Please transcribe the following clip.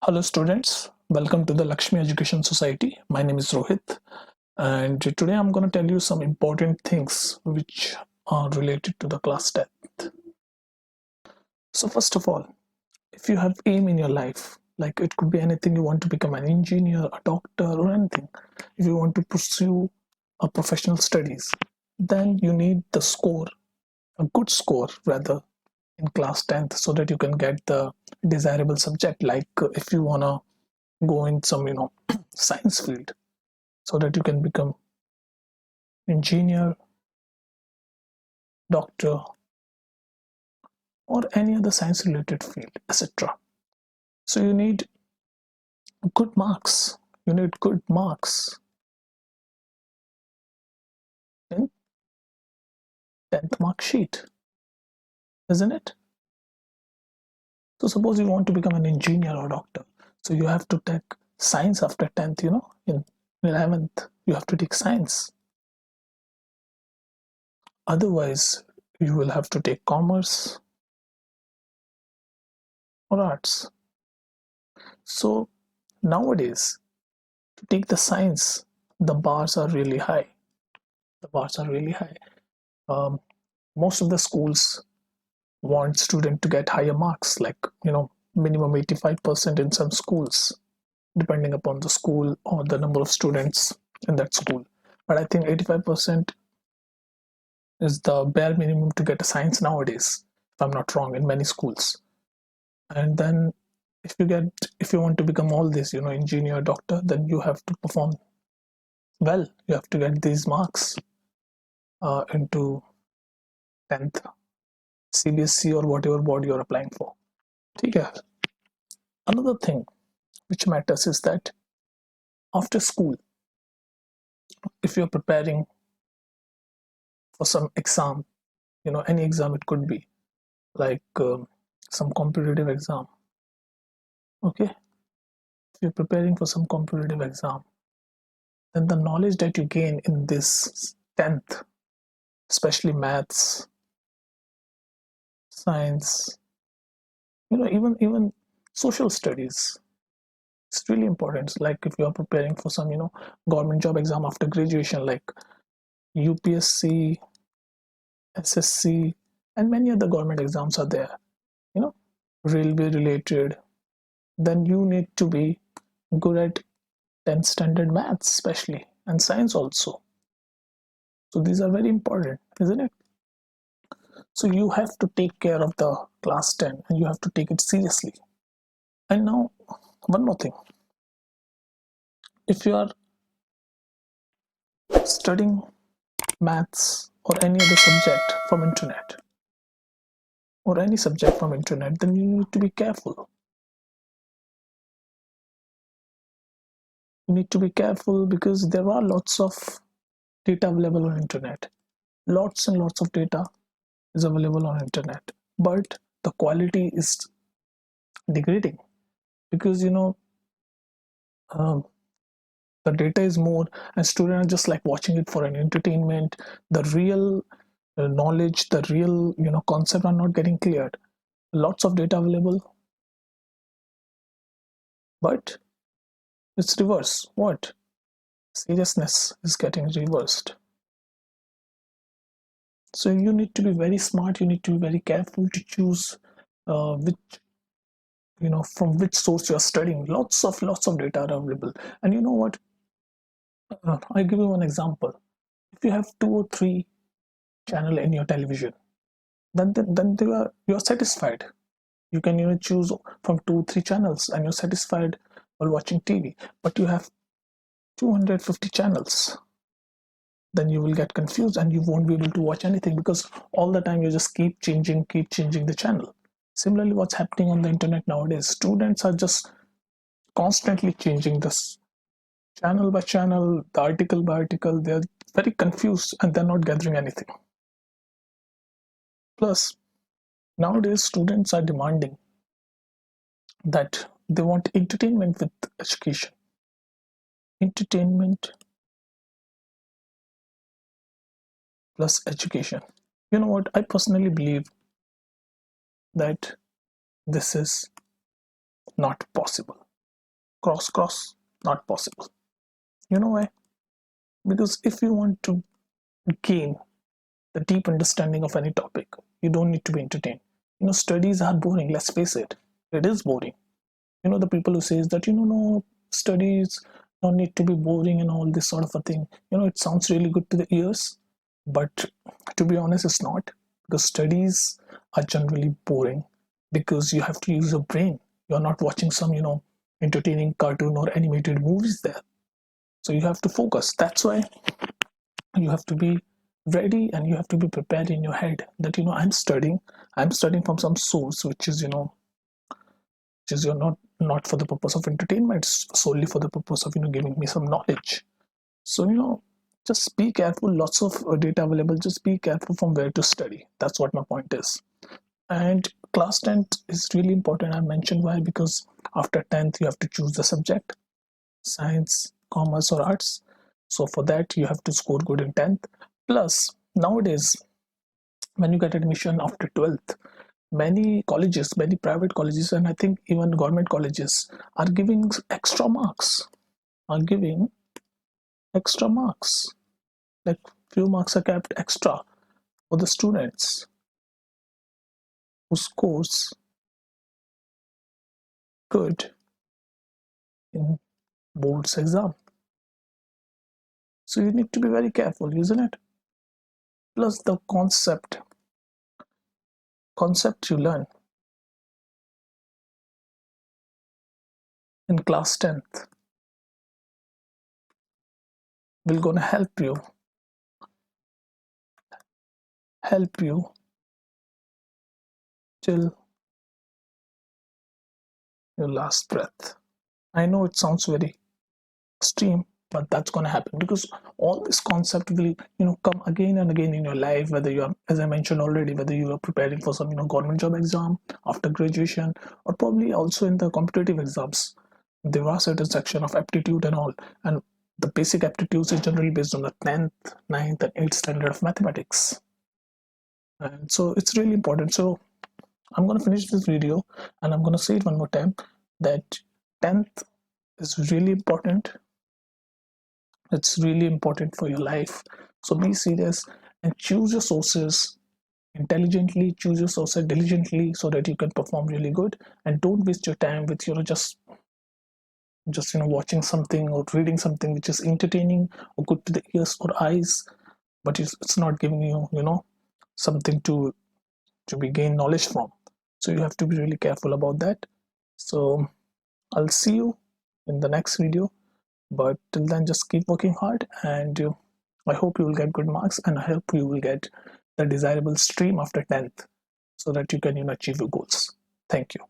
Hello students, welcome to the LAXMI Education Society. My name is Rohit and today I'm going to tell you some important things which are related to the class 10th. So first of all, if you have aim in your life, like it could be anything, you want to become an engineer, a doctor or anything, if you want to pursue a professional studies, then you need the score, a good score rather, in class 10th so that you can get the desirable subject. Like if you want to go in some science field, so that you can become engineer, doctor, or any other science related field, etc. So you need good marks. You need good marks in 10th mark sheet, isn't it? So suppose you want to become an engineer or doctor, so you have to take science after 10th. In 11th you have to take science, otherwise you will have to take commerce or arts. So nowadays, to take the science, the bars are really high. The bars are really high. Most of the schools want student to get higher marks, like minimum 85% in some schools, depending upon the school or the number of students in that school. But I think 85% is the bare minimum to get a science nowadays, if I'm not wrong, in many schools. And then if you want to become all this, engineer, doctor, then you have to perform well. You have to get these marks into 10th Cbse or whatever board you're applying for. Okay. Another thing which matters is that after school, if you're preparing for some exam, any exam it could be, like some competitive exam. Okay, if you're preparing for some competitive exam, then the knowledge that you gain in this 10th, especially maths, science, even social studies, it's really important. Like if you are preparing for some government job exam after graduation, like UPSC, SSC, and many other government exams are there, you know railway related, then you need to be good at 10th standard maths especially, and science also. So these are very important, isn't it? So you have to take care of the class 10 and you have to take it seriously. And now, one more thing, if you are studying maths or any other subject from internet, or any subject from internet, then you need to be careful. You need to be careful because there are lots of data available on internet. Lots and lots of data is available on internet, but the quality is degrading because um, the data is more and students are just like watching it for an entertainment. The real knowledge, the real concept are not getting cleared. Lots of data available, but it's reverse. What? Seriousness is getting reversed. So you need to be very smart, you need to be very careful to choose which from which source you are studying. Lots of data are available. And you know what, I'll give you one example. If you have 2 or 3 channel in your television, then you're satisfied. You can choose from 2 3 channels and you're satisfied while watching TV. But you have 250 channels, then you will get confused and you won't be able to watch anything because all the time you just keep changing the channel. Similarly, what's happening on the internet nowadays, students are just constantly changing this channel by channel, the article by article. They're very confused and they're not gathering anything. Plus, nowadays students are demanding that they want entertainment with education. Entertainment plus education. You know what? I personally believe that this is not possible. Cross, not possible. You know why? Because if you want to gain the deep understanding of any topic, you don't need to be entertained. Studies are boring, let's face it. It is boring. The people who says that, no, studies don't need to be boring and all this sort of a thing. It sounds really good to the ears, but to be honest, it's not. Because studies are generally boring because you have to use your brain. You're not watching some, entertaining cartoon or animated movies there. So you have to focus. That's why you have to be ready and you have to be prepared in your head that, I'm studying from some source which is, not for the purpose of entertainment, it's solely for the purpose of, giving me some knowledge. So, just be careful. Lots of data available. Just be careful from where to study. That's what my point is. And class 10th is really important. I mentioned why, because after 10th you have to choose the subject, science, commerce or arts. So for that you have to score good in 10th. Plus nowadays when you get admission after 12th, many private colleges, and I think even government colleges are giving extra marks. Like few marks are kept extra for the students who scores good in boards exam. So you need to be very careful, isn't it? Plus the concept you learn in class 10th will gonna help you till your last breath. I know it sounds very extreme, but that's going to happen because all this concept will come again and again in your life, whether you are, as I mentioned already, whether you are preparing for some government job exam after graduation, or probably also in the competitive exams. There are certain section of aptitude and all, and the basic aptitudes is generally based on the 10th, ninth, and 8th standard of mathematics. And so it's really important. So I'm going to finish this video and I'm going to say it one more time that 10th is really important. It's really important for your life. So be serious and choose your sources intelligently, choose your sources diligently so that you can perform really good, and don't waste your time with just watching something or reading something which is entertaining or good to the ears or eyes, but it's not giving you something to be gain knowledge from. So you have to be really careful about that. So I'll see you in the next video, but till then just keep working hard, and I hope you will get good marks, and I hope you will get the desirable stream after 10th so that you can achieve your goals. Thank you.